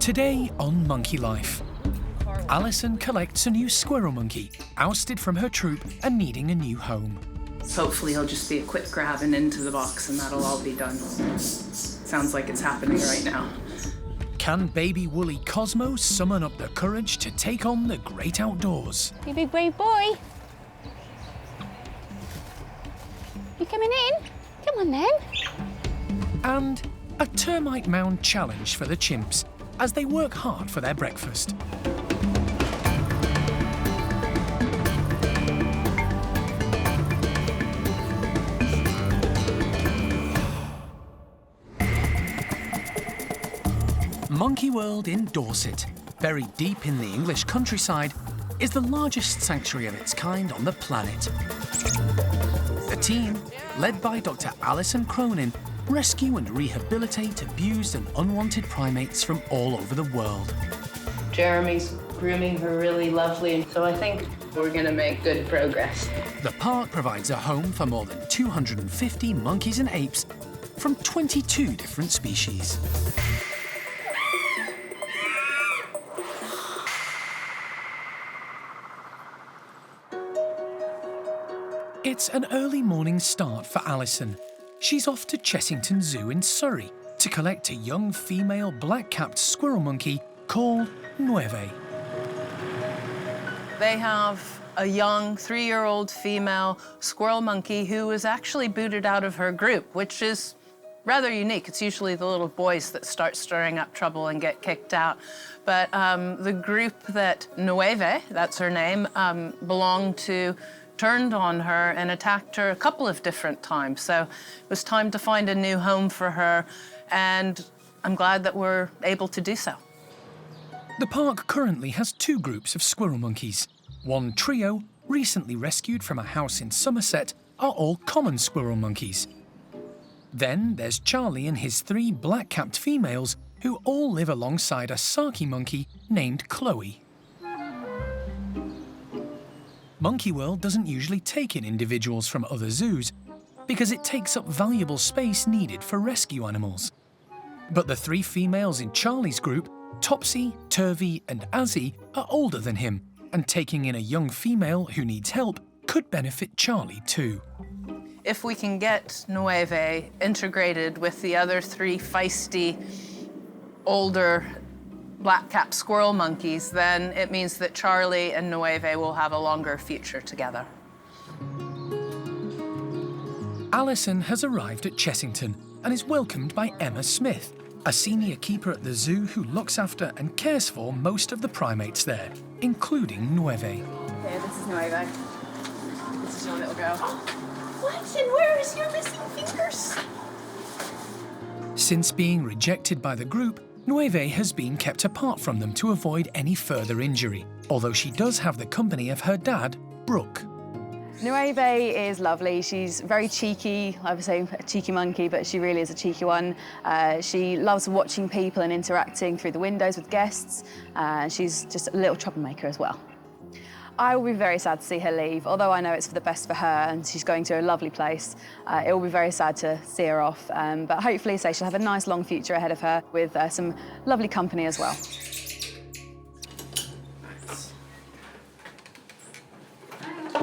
Today on Monkey Life, Alison collects a new squirrel monkey, ousted from her troop and needing a new home. Hopefully he'll just be a quick grab and into the box and that'll all be done. Sounds like it's happening right now. Can baby woolly Cosmo summon up the courage to take on the great outdoors? You big brave boy. You coming in? Come on then. And a termite mound challenge for the chimps as they work hard for their breakfast. Monkey World in Dorset, buried deep in the English countryside, is the largest sanctuary of its kind on the planet. The team, led by Dr. Alison, rescue and rehabilitate abused and unwanted primates from all over the world. Jeremy's grooming her really lovely, so I think we're going to make good progress. The park provides a home for more than 250 monkeys and apes from 22 different species. It's an early morning start for Alison. She's off to Chessington Zoo in Surrey to collect a young female black-capped squirrel monkey called Nueve. They have a young 3-year-old female squirrel monkey who was actually booted out of her group, which is rather unique. It's usually the little boys that start stirring up trouble and get kicked out. But the group that Nueve, that's her name, belonged to, turned on her and attacked her a couple of different times. So it was time to find a new home for her, and I'm glad that we're able to do so. The park currently has 2 groups of squirrel monkeys. One trio, recently rescued from a house in Somerset, are all common squirrel monkeys. Then there's Charlie and his 3 black-capped females who all live alongside a Saki monkey named Chloe. Monkey World doesn't usually take in individuals from other zoos because it takes up valuable space needed for rescue animals. But the 3 females in Charlie's group, Topsy, Turvy and Azzy, are older than him, and taking in a young female who needs help could benefit Charlie too. If we can get Nueve integrated with the other 3 feisty, older black-capped squirrel monkeys, then it means that Charlie and Nueve will have a longer future together. Alison has arrived at Chessington and is welcomed by Emma Smith, a senior keeper at the zoo who looks after and cares for most of the primates there, including Nueve. Okay, this is Nueve. This is your little girl. What? And where is your missing fingers? Since being rejected by the group, Nueve has been kept apart from them to avoid any further injury, although she does have the company of her dad, Brooke. Nueve is lovely. She's very cheeky. I would say a cheeky monkey, but she really is a cheeky one. She loves watching people and interacting through the windows with guests. She's just a little troublemaker as well. I will be very sad to see her leave, although I know it's for the best for her and she's going to a lovely place. It will be very sad to see her off, but hopefully she'll have a nice long future ahead of her with some lovely company as well.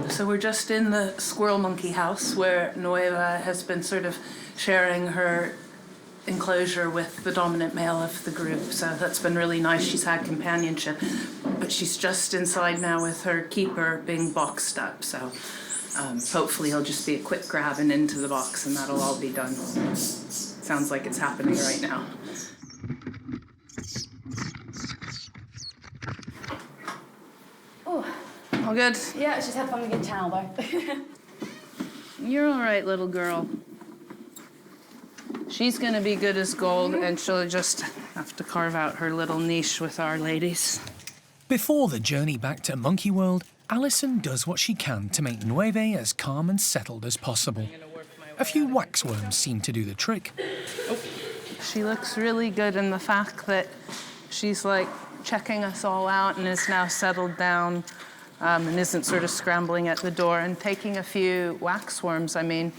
So we're just in the squirrel monkey house where Nueve has been sort of sharing her enclosure with the dominant male of the group, so that's been really nice. She's had companionship, but she's just inside now with her keeper being boxed up, so hopefully he'll just be a quick grab and into the box and that'll all be done. Sounds like it's happening right now. Oh, All good? yeah, she's had fun with your towel though. You're all right, little girl. She's gonna be good as gold, and she'll just have to carve out her little niche with our ladies. Before the journey back to Monkey World, Alison does what she can to make Nueve as calm and settled as possible. A few waxworms seem to do the trick. She looks really good in the fact that she's like checking us all out and is now settled down and isn't sort of scrambling at the door and taking a few waxworms. I mean,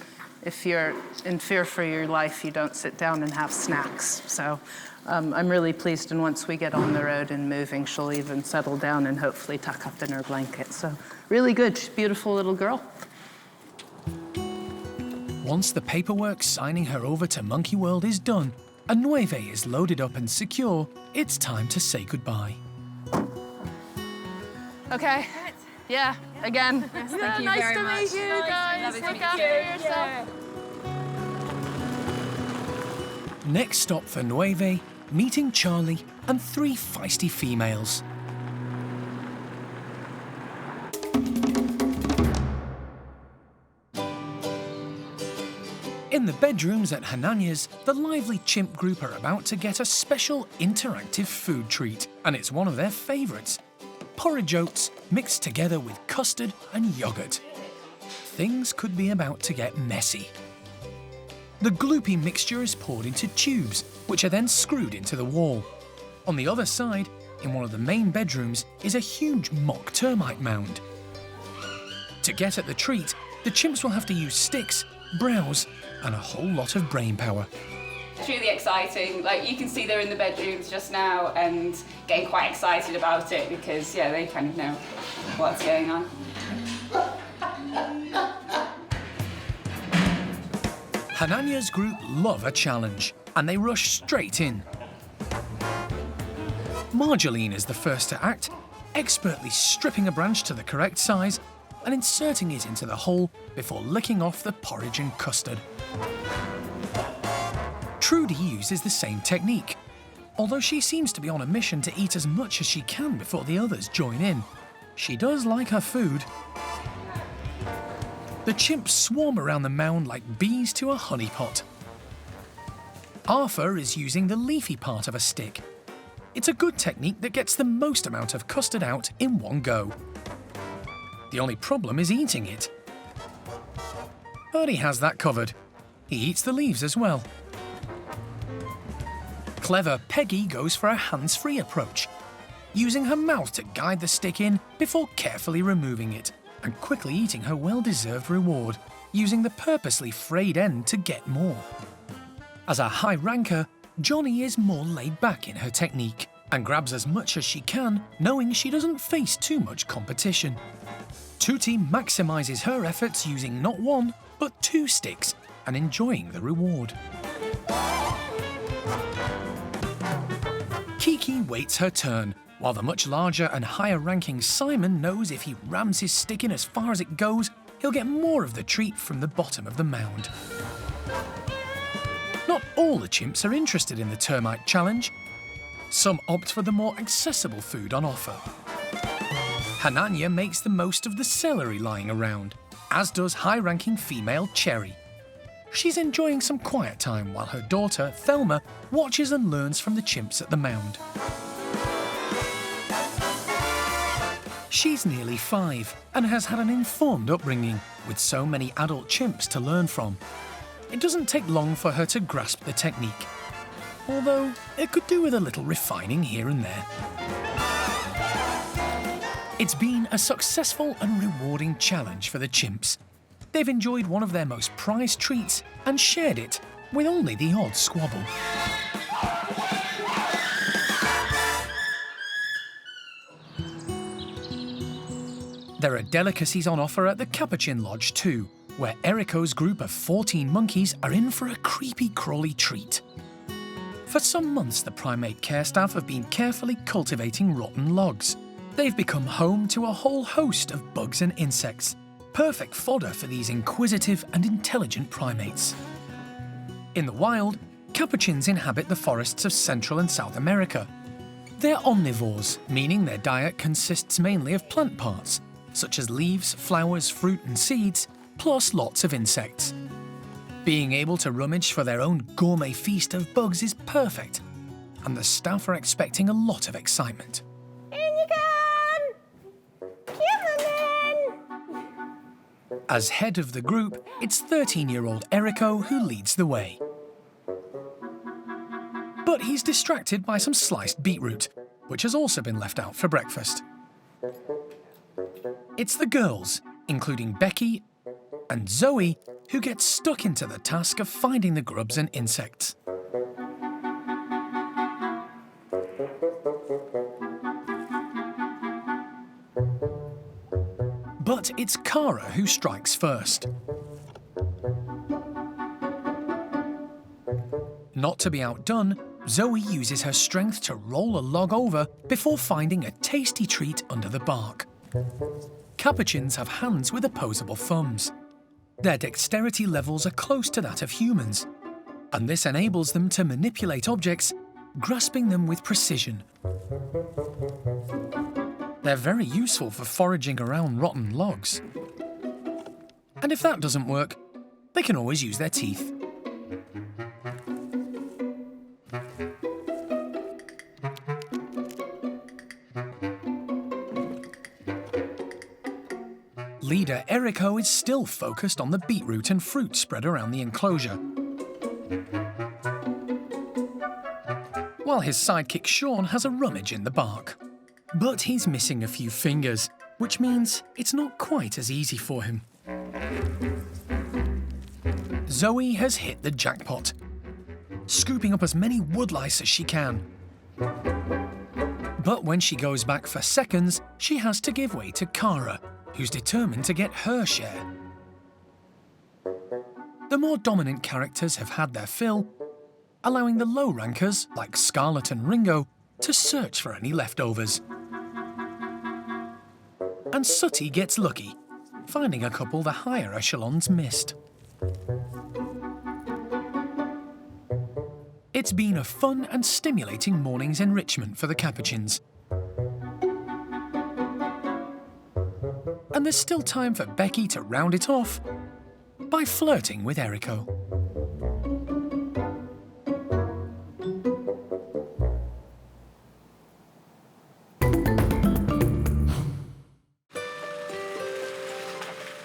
if you're in fear for your life, you don't sit down and have snacks. So I'm really pleased, and once we get on the road and moving, she'll even settle down and hopefully tuck up in her blanket. So really good, she's a beautiful little girl. Once the paperwork signing her over to Monkey World is done, and Nueve is loaded up and secure, it's time to say goodbye. Okay. Yeah, again. Yes, thank you very much. Nice to meet you guys. Look after yourself. Next stop for Nueve, meeting Charlie and 3 feisty females. In the bedrooms at Hananya's, the lively chimp group are about to get a special interactive food treat, and it's one of their favourites. Porridge oats mixed together with custard and yoghurt. Things could be about to get messy. The gloopy mixture is poured into tubes, which are then screwed into the wall. On the other side, in one of the main bedrooms, is a huge mock termite mound. To get at the treat, the chimps will have to use sticks, browse, and a whole lot of brain power. Truly exciting. Like, you can see they're in the bedrooms just now and getting quite excited about it because, yeah, they kind of know what's going on. Hananya's group love a challenge, and they rush straight in. Marjolaine is the first to act, expertly stripping a branch to the correct size and inserting it into the hole before licking off the porridge and custard. Trudy uses the same technique, although she seems to be on a mission to eat as much as she can before the others join in. She does like her food. The chimps swarm around the mound like bees to a honeypot. Arthur is using the leafy part of a stick. It's a good technique that gets the most amount of custard out in one go. The only problem is eating it. But he has that covered. He eats the leaves as well. Clever Peggy goes for a hands-free approach, using her mouth to guide the stick in before carefully removing it, and quickly eating her well-deserved reward, using the purposely frayed end to get more. As a high ranker, Johnny is more laid back in her technique, and grabs as much as she can, knowing she doesn't face too much competition. Tootie maximises her efforts using not 1, but 2 sticks, and enjoying the reward. Kiki waits her turn, while the much larger and higher-ranking Simon knows if he rams his stick in as far as it goes, he'll get more of the treat from the bottom of the mound. Not all the chimps are interested in the termite challenge. Some opt for the more accessible food on offer. Hananya makes the most of the celery lying around, as does high-ranking female Cherry. She's enjoying some quiet time while her daughter, Thelma, watches and learns from the chimps at the mound. She's nearly 5 and has had an informed upbringing, with so many adult chimps to learn from. It doesn't take long for her to grasp the technique, although it could do with a little refining here and there. It's been a successful and rewarding challenge for the chimps. They've enjoyed one of their most prized treats and shared it with only the odd squabble. There are delicacies on offer at the Capuchin Lodge too, where Eriko's group of 14 monkeys are in for a creepy crawly treat. For some months, the primate care staff have been carefully cultivating rotten logs. They've become home to a whole host of bugs and insects, perfect fodder for these inquisitive and intelligent primates. In the wild, Capuchins inhabit the forests of Central and South America. They're omnivores, meaning their diet consists mainly of plant parts, such as leaves, flowers, fruit and seeds, plus lots of insects. Being able to rummage for their own gourmet feast of bugs is perfect, and the staff are expecting a lot of excitement. As head of the group, it's 13-year-old Eriko who leads the way. But he's distracted by some sliced beetroot, which has also been left out for breakfast. It's the girls, including Becky, and Zoe, who gets stuck into the task of finding the grubs and insects. But it's Kara who strikes first. Not to be outdone, Zoe uses her strength to roll a log over before finding a tasty treat under the bark. Capuchins have hands with opposable thumbs. Their dexterity levels are close to that of humans, and this enables them to manipulate objects, grasping them with precision. They're very useful for foraging around rotten logs. And if that doesn't work, they can always use their teeth. Leader Eriko is still focused on the beetroot and fruit spread around the enclosure, while his sidekick Sean has a rummage in the bark. But he's missing a few fingers, which means it's not quite as easy for him. Zoe has hit the jackpot, scooping up as many woodlice as she can. But when she goes back for seconds, she has to give way to Kara, who's determined to get her share. The more dominant characters have had their fill, allowing the low rankers, like Scarlet and Ringo, to search for any leftovers. And Sooty gets lucky, finding a couple the higher echelons missed. It's been a fun and stimulating morning's enrichment for the Capuchins. And there's still time for Becky to round it off by flirting with Eriko.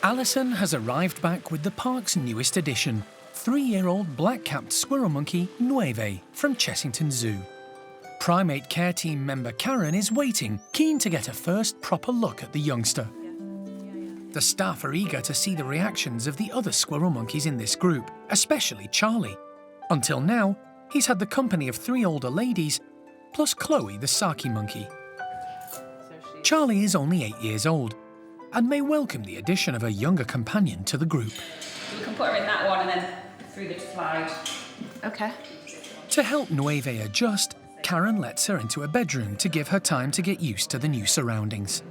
Alison has arrived back with the park's newest addition, 3-year-old black-capped squirrel monkey Nueve from Chessington Zoo. Primate care team member Karen is waiting, keen to get a first proper look at the youngster. The staff are eager to see the reactions of the other squirrel monkeys in this group, especially Charlie. Until now, he's had the company of 3 older ladies, plus Chloe the Saki monkey. Charlie is only 8 years old, and may welcome the addition of a younger companion to the group. You can put her in that one and then through the slide. Okay. To help Nueve adjust, Karen lets her into a bedroom to give her time to get used to the new surroundings.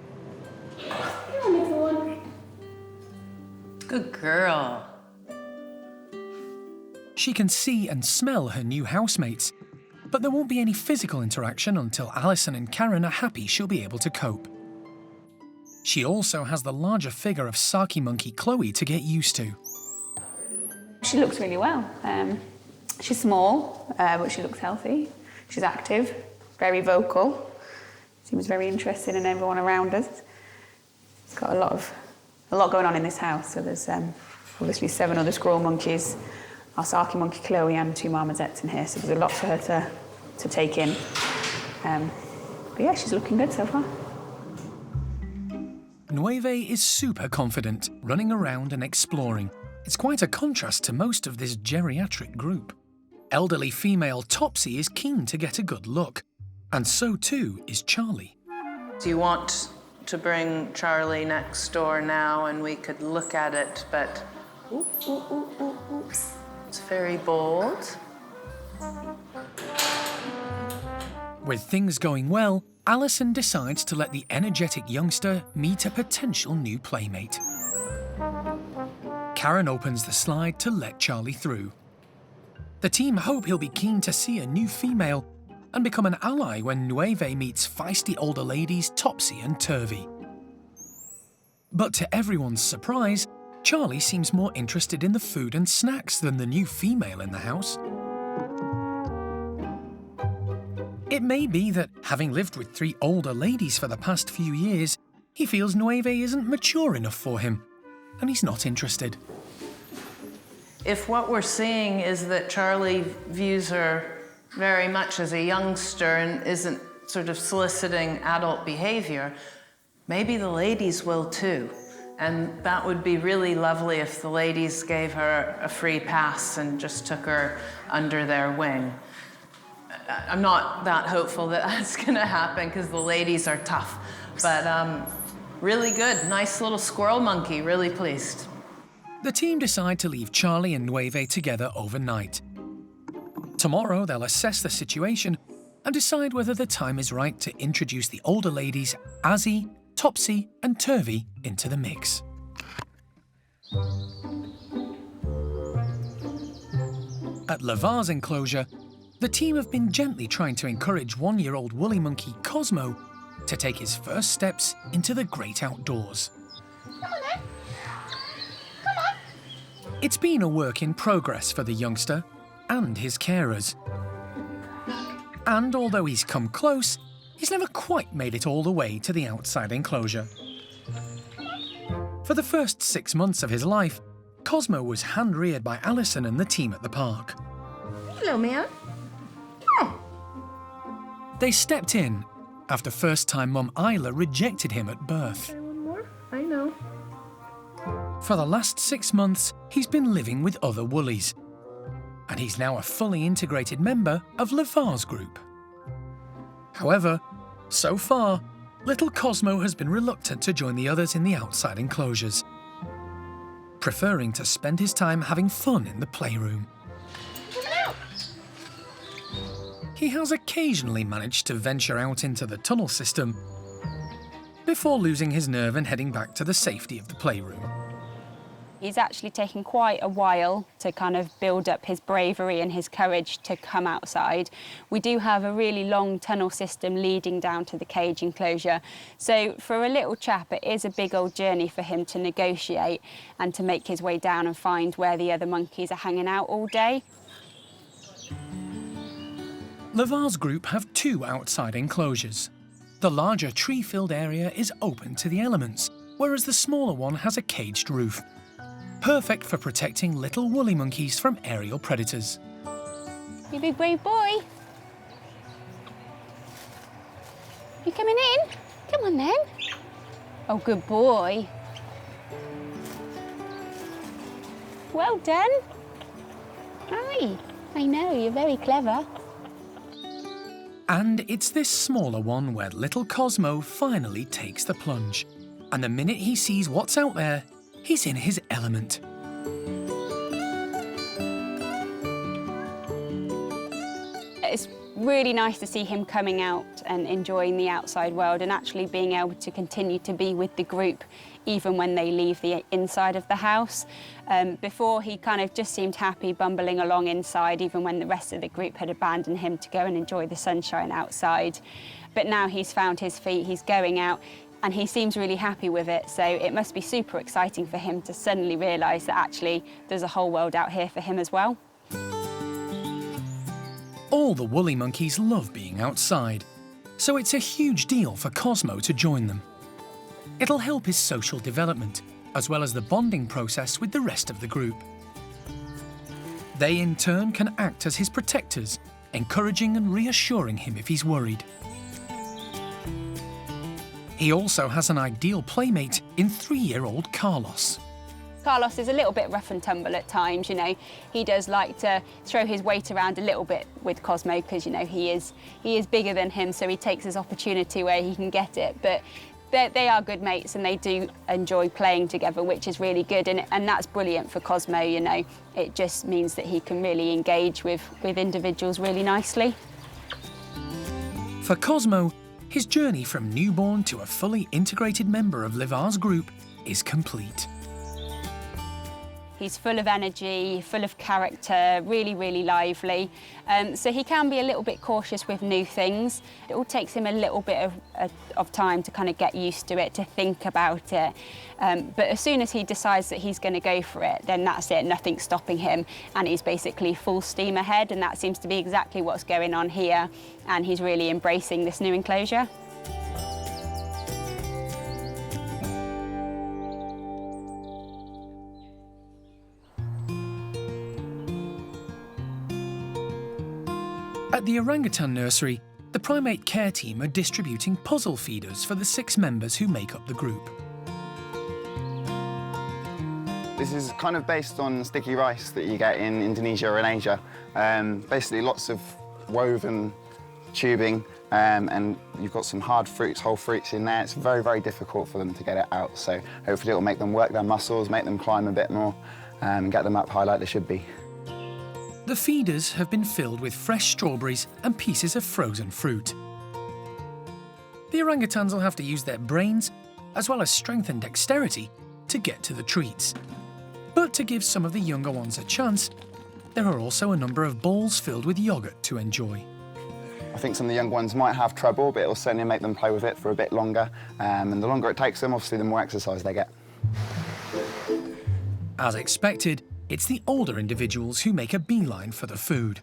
Good girl. She can see and smell her new housemates, but there won't be any physical interaction until Alison and Karen are happy she'll be able to cope. She also has the larger figure of Saki monkey Chloe to get used to. She looks really well. She's small, but she looks healthy. She's active, very vocal. Seems very interested in everyone around us. It's got a lot going on in this house. So there's obviously 7 other squirrel monkeys, our Saki monkey Chloe, and 2 marmosets in here. So there's a lot for her to take in. But yeah, she's looking good so far. Nueve is super confident, running around and exploring. It's quite a contrast to most of this geriatric group. Elderly female Topsy is keen to get a good look, and so too is Charlie. Do you want to bring Charlie next door now and we could look at it, but it's very bold. With things going well, Alison decides to let the energetic youngster meet a potential new playmate. Karen opens the slide to let Charlie through. The team hope he'll be keen to see a new female and become an ally when Nueve meets feisty older ladies Topsy and Turvy. But to everyone's surprise, Charlie seems more interested in the food and snacks than the new female in the house. It may be that, having lived with 3 older ladies for the past few years, he feels Nueve isn't mature enough for him, and he's not interested. If what we're seeing is that Charlie views her very much as a youngster and isn't sort of soliciting adult behavior, maybe the ladies will too. And that would be really lovely if the ladies gave her a free pass and just took her under their wing. I'm not that hopeful that that's gonna happen because the ladies are tough, but really good. Nice little squirrel monkey, really pleased. The team decide to leave Charlie and Nueve together overnight. Tomorrow they'll assess the situation and decide whether the time is right to introduce the older ladies, Azzy, Topsy and Turvy, into the mix. At Lavar's enclosure, the team have been gently trying to encourage one-year-old woolly monkey Cosmo to take his first steps into the great outdoors. Come on then. Come on. It's been a work in progress for the youngster and his carers. And although he's come close, he's never quite made it all the way to the outside enclosure. For the first 6 months of his life, Cosmo was hand-reared by Alison and the team at the park. Hello, man. They stepped in after first-time mum Isla rejected him at birth. One more? I know. For the last 6 months, he's been living with other woolies. And he's now a fully integrated member of Lavar's group. However, so far, little Cosmo has been reluctant to join the others in the outside enclosures, preferring to spend his time having fun in the playroom. He has occasionally managed to venture out into the tunnel system before losing his nerve and heading back to the safety of the playroom. He's actually taken quite a while to kind of build up his bravery and his courage to come outside. We do have a really long tunnel system leading down to the cage enclosure. So for a little chap, it is a big old journey for him to negotiate and to make his way down and find where the other monkeys are hanging out all day. Lavar's group have 2 outside enclosures. The larger tree-filled area is open to the elements, whereas the smaller one has a caged roof, perfect for protecting little woolly monkeys from aerial predators. You big brave boy. You coming in? Come on then. Oh, good boy. Well done. Hi. I know, you're very clever. And it's this smaller one where little Cosmo finally takes the plunge. And the minute he sees what's out there, he's in his element. It's really nice to see him coming out and enjoying the outside world and actually being able to continue to be with the group even when they leave the inside of the house. Before, he kind of just seemed happy bumbling along inside even when the rest of the group had abandoned him to go and enjoy the sunshine outside. But now he's found his feet, he's going out, and he seems really happy with it, so it must be super exciting for him to suddenly realise that actually there's a whole world out here for him as well. All the woolly monkeys love being outside, so it's a huge deal for Cosmo to join them. It'll help his social development, as well as the bonding process with the rest of the group. They in turn can act as his protectors, encouraging and reassuring him if he's worried. He also has an ideal playmate in 3-year-old Carlos. Carlos is a little bit rough and tumble at times, you know. He does like to throw his weight around a little bit with Cosmo because, you know, he is bigger than him, so he takes his opportunity where he can get it. But they are good mates and they do enjoy playing together, which is really good, and that's brilliant for Cosmo, you know. It just means that he can really engage with individuals really nicely. For Cosmo, his journey from newborn to a fully integrated member of Lavar's group is complete. He's full of energy, full of character, really, really lively. So he can be a little bit cautious with new things. It all takes him a little bit of time to kind of get used to it, to think about it. But as soon as he decides that he's going to go for it, then that's it, nothing's stopping him. And he's basically full steam ahead, and that seems to be exactly what's going on here. And he's really embracing this new enclosure. At the Orangutan nursery, the primate care team are distributing puzzle feeders for the 6 members who make up the group. This is kind of based on sticky rice that you get in Indonesia or in Asia. Basically lots of woven tubing, and you've got some hard fruits, whole fruits in there. It's very, very difficult for them to get it out, so hopefully it will make them work their muscles, make them climb a bit more, and get them up high like they should be. The feeders have been filled with fresh strawberries and pieces of frozen fruit. The orangutans will have to use their brains, as well as strength and dexterity, to get to the treats. But to give some of the younger ones a chance, there are also a number of bowls filled with yogurt to enjoy. I think some of the young ones might have trouble, but it'll certainly make them play with it for a bit longer. And the longer it takes them, obviously, the more exercise they get. As expected, it's the older individuals who make a beeline for the food.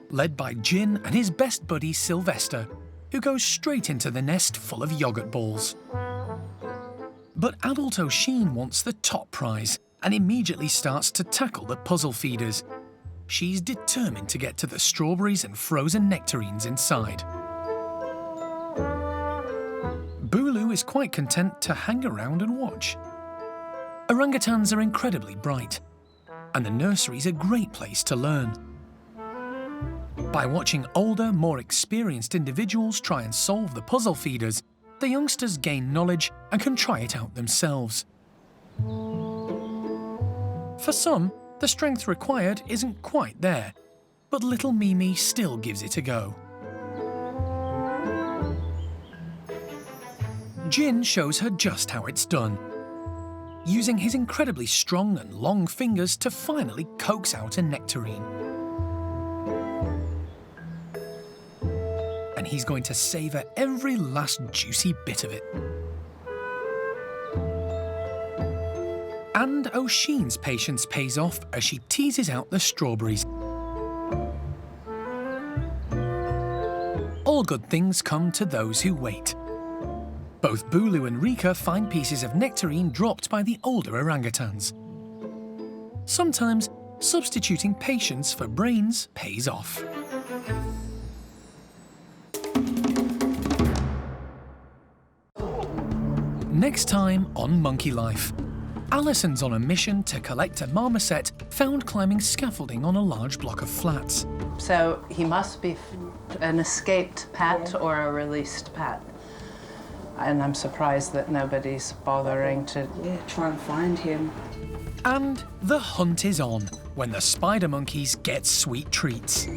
Led by Jin and his best buddy Sylvester, who goes straight into the nest full of yogurt balls. But adult Oisin wants the top prize and immediately starts to tackle the puzzle feeders. She's determined to get to the strawberries and frozen nectarines inside. Bulu is quite content to hang around and watch. Orangutans are incredibly bright, and the nursery's a great place to learn. By watching older, more experienced individuals try and solve the puzzle feeders, the youngsters gain knowledge and can try it out themselves. For some, the strength required isn't quite there, but little Mimi still gives it a go. Jin shows her just how it's done, using his incredibly strong and long fingers to finally coax out a nectarine. And he's going to savour every last juicy bit of it. And Oisin's patience pays off as she teases out the strawberries. All good things come to those who wait. Both Bulu and Rika find pieces of nectarine dropped by the older orangutans. Sometimes, substituting patience for brains pays off. Next time on Monkey Life, Alison's on a mission to collect a marmoset found climbing scaffolding on a large block of flats. So he must be an escaped pet or a released pet. And I'm surprised that nobody's bothering to try and find him. And the hunt is on when the spider monkeys get sweet treats.